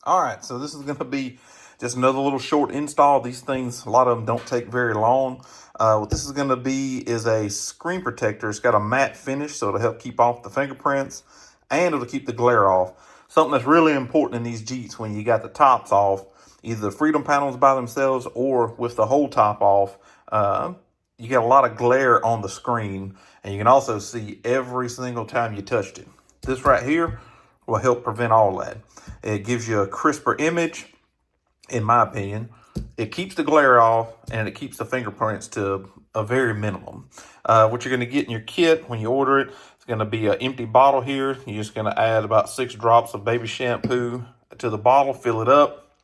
All right, so this is going to be just another little short install. These things, a lot of them don't take very long. What this is going to be is a screen protector. It's got a matte finish, so it'll help keep off the fingerprints and it'll keep the glare off. Something that's really important in these Jeeps when you got the tops off, either the Freedom panels by themselves or with the whole top off, you get a lot of glare on the screen, and you can also see every single time you touched it. This right here will help prevent all that. It gives you a crisper image, in my opinion. It keeps the glare off, and it keeps the fingerprints to a very minimum. What you're going to get in your kit when you order it, it's going to be an empty bottle here. You're just going to add about 6 drops of baby shampoo to the bottle, fill it up.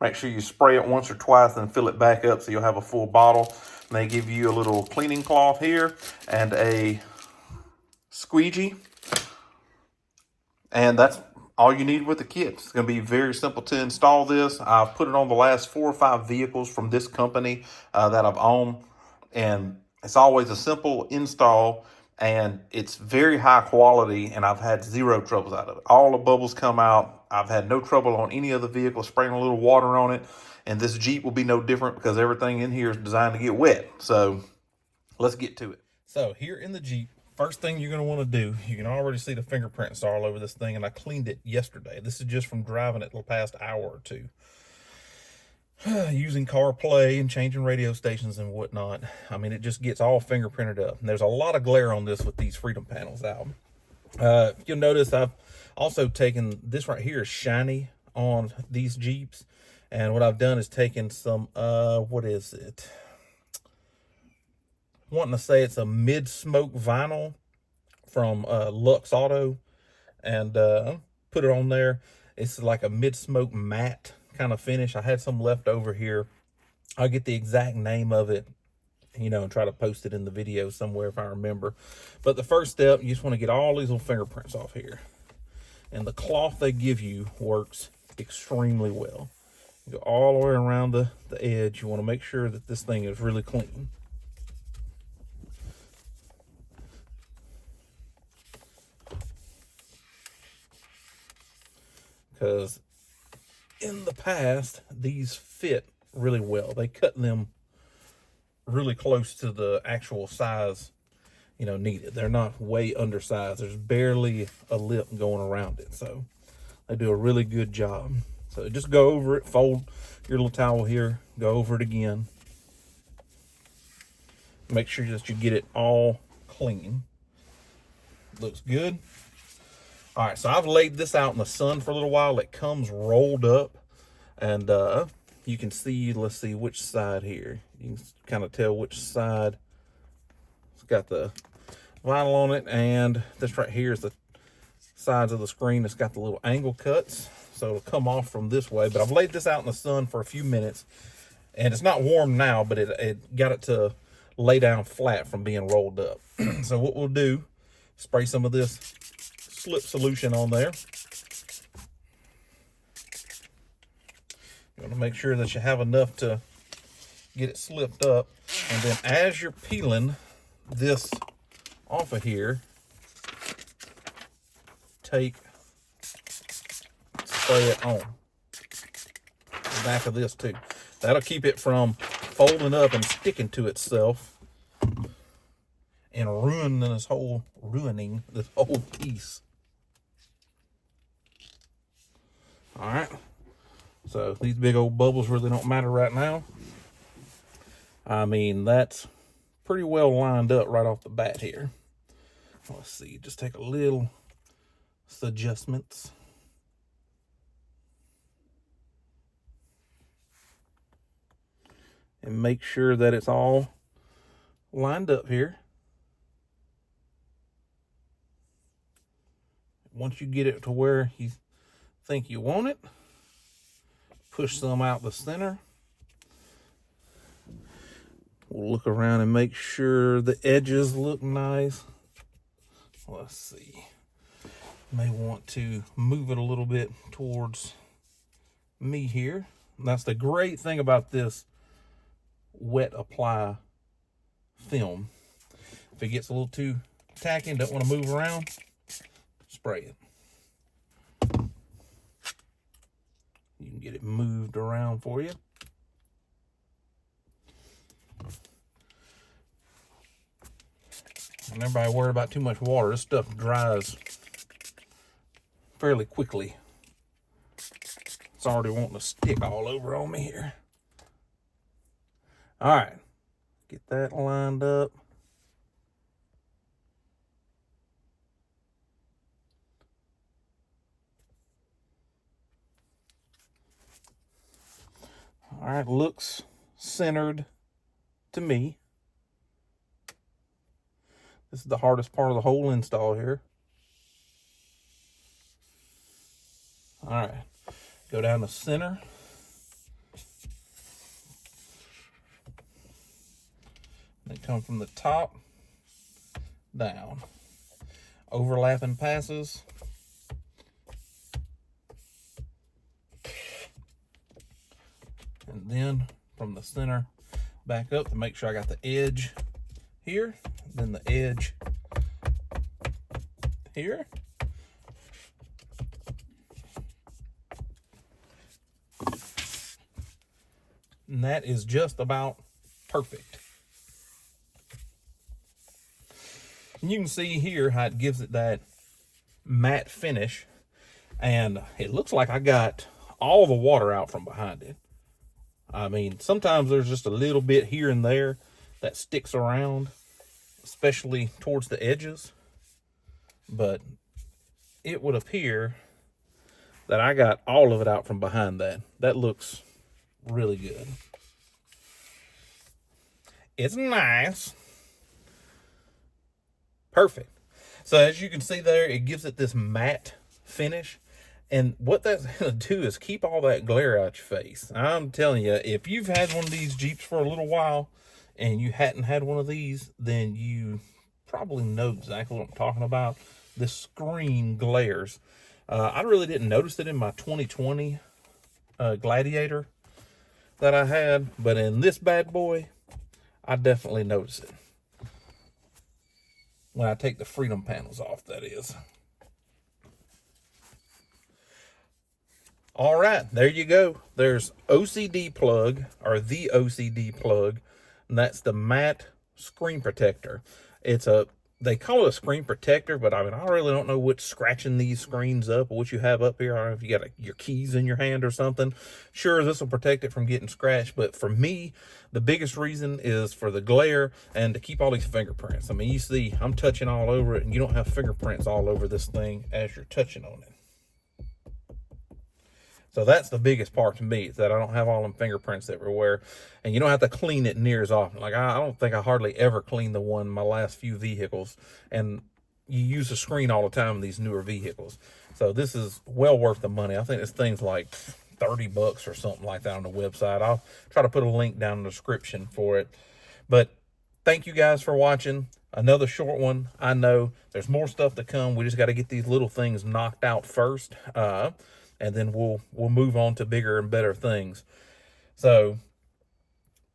Make sure you spray it once or twice, then fill it back up so you'll have a full bottle. And they give you a little cleaning cloth here and a squeegee. And that's all you need with the kit. It's going to be very simple to install this. I've put it on the last 4 or 5 vehicles from this company that I've owned. And it's always a simple install. And it's very high quality. And I've had 0 troubles out of it. All the bubbles come out. I've had no trouble on any other vehicle spraying a little water on it. And this Jeep will be no different because everything in here is designed to get wet. So let's get to it. So here in the Jeep, first thing you're going to want to do, you can already see the fingerprints all over this thing, and I cleaned it yesterday. This is just from driving it the past hour or two. Using CarPlay and changing radio stations and whatnot. I mean, it just gets all fingerprinted up. And there's a lot of glare on this with these Freedom panels out. You'll notice I've also taken, this right here is shiny on these Jeeps. And what I've done is taken some, what is it? Wanting to say it's a mid-smoke vinyl from Lux Auto, and put it on there. It's like a mid-smoke matte kind of finish. I had some left over here. I'll get the exact name of it, and try to post it in the video somewhere if I remember. But the first step, you just want to get all these little fingerprints off here. And the cloth they give you works extremely well. You go all the way around the edge. You want to make sure that this thing is really clean. Because in the past, these fit really well. They cut them really close to the actual size, needed. They're not way undersized. There's barely a lip going around it. So they do a really good job. So just go over it, fold your little towel here, go over it again. Make sure that you get it all clean. Looks good. All right, so I've laid this out in the sun for a little while. It comes rolled up, and you can see, let's see which side here. You can kind of tell which side. It's got the vinyl on it, and this right here is the sides of the screen. It's got the little angle cuts, so it'll come off from this way. But I've laid this out in the sun for a few minutes, and it's not warm now, but it got it to lay down flat from being rolled up. So what we'll do, spray some of this slip solution on there. You want to make sure that you have enough to get it slipped up. And then as you're peeling this off of here, spray it on the back of this too. That'll keep it from folding up and sticking to itself and ruining this whole piece. All right, so these big old bubbles really don't matter right now. I mean, that's pretty well lined up right off the bat here. Let's see, just take a little adjustments. And make sure that it's all lined up here. Once you get it to where you think you want it, push some out the center. We'll look around and make sure the edges look nice. Let's see. May want to move it a little bit towards me here. And that's the great thing about this wet apply film. If it gets a little too tacky and don't want to move around, spray it. You can get it moved around for you. And everybody worried about too much water. This stuff dries fairly quickly. It's already wanting to stick all over on me here. All right, get that lined up. All right, looks centered to me. This is the hardest part of the whole install here. All right, go down the center. They come from the top down. Overlapping passes. And then from the center back up to make sure I got the edge here, then the edge here. And that is just about perfect. And you can see here how it gives it that matte finish. And it looks like I got all the water out from behind it. I mean, sometimes there's just a little bit here and there that sticks around, especially towards the edges. But it would appear that I got all of it out from behind that. That looks really good. It's nice. Perfect. So as you can see there, it gives it this matte finish. And what that's going to do is keep all that glare out your face. I'm telling you, if you've had one of these Jeeps for a little while and you hadn't had one of these, then you probably know exactly what I'm talking about. This screen glares. I really didn't notice it in my 2020 Gladiator that I had, but in this bad boy, I definitely notice it. When I take the Freedom panels off, that is. All right, there you go. There's OCD plug, or the OCD plug, and that's the matte screen protector. They call it a screen protector, but I mean, I really don't know what's scratching these screens up or what you have up here. I don't know if you got your keys in your hand or something. Sure, this will protect it from getting scratched, but for me, the biggest reason is for the glare and to keep all these fingerprints. I mean, you see, I'm touching all over it, and you don't have fingerprints all over this thing as you're touching on it. So that's the biggest part to me, is that I don't have all them fingerprints everywhere. And you don't have to clean it near as often. Like, I don't think I hardly ever cleaned the one in my last few vehicles. And you use the screen all the time in these newer vehicles. So this is well worth the money. I think this thing's like $30 or something like that on the website. I'll try to put a link down in the description for it. But thank you guys for watching. Another short one. I know there's more stuff to come. We just got to get these little things knocked out first. And then we'll move on to bigger and better things. So,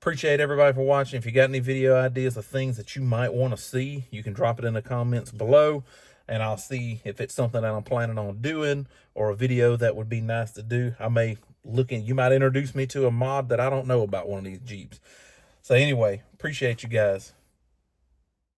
appreciate everybody for watching. If you got any video ideas of things that you might want to see, you can drop it in the comments below, and I'll see if it's something that I'm planning on doing or a video that would be nice to do. I may you might introduce me to a mod that I don't know about one of these Jeeps. So anyway, appreciate you guys.